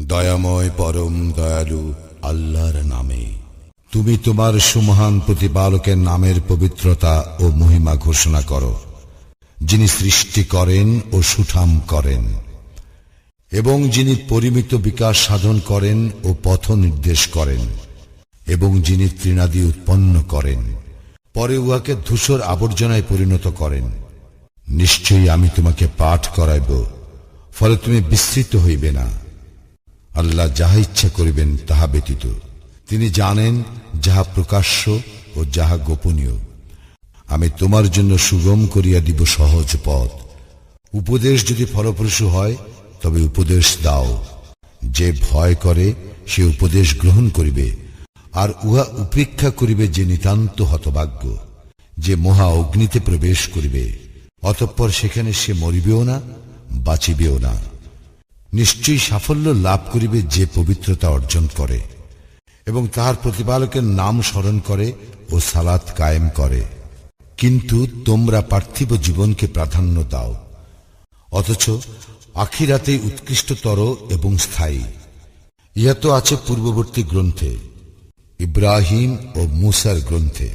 দয়াময় পরম দয়ালু আল্লাহর নামে। তুমি তোমার সুমহান প্রতিপালকের নামের পবিত্রতা ও মহিমা ঘোষণা করো, যিনি সৃষ্টি করেন ও সুঠাম করেন এবং যিনি পরিমিত বিকাশ সাধন করেন ও পথ নির্দেশ করেন এবং যিনি তৃণাদি উৎপন্ন করেন, পরে উহাকে ধূসর আবর্জনায় পরিণত করেন। নিশ্চয়ই আমি তোমাকে পাঠ করাইব, ফলে তুমি বিস্মৃত হইবে না। আল্লাহ যাহা ইচ্ছা করিবেন তাহা ব্যতীত তিনি জানেন যাহা প্রকাশ্য ও যাহা গোপনীয়। আমি তোমার জন্য সুগম করিয়া দিব সহজ পথ। উপদেশ যদি ফলপ্রসূ হয় তবে উপদেশ দাও। যে ভয় করে সে উপদেশ গ্রহণ করিবে, আর উহা উপেক্ষা করিবে যে নিতান্ত হতভাগ্য। যে মহা অগ্নিতে প্রবেশ করিবে, অতঃপর সেখানে সে মরিবেও না, বাঁচিবেও না। নিশ্চয়ই সাফল্য লাভ করিবে যে পবিত্রতা অর্জন করে এবং তাহার প্রতিপালকের নাম স্মরণ করে ও সালাত কায়েম করে। কিন্তু তোমরা পার্থিব জীবনকে প্রাধান্য দাও, অথচ আখিরাতে উৎকৃষ্টতর এবং স্থায়ী। ইহা তো আছে পূর্ববর্তী গ্রন্থে, ইব্রাহিম ও মূসার গ্রন্থে।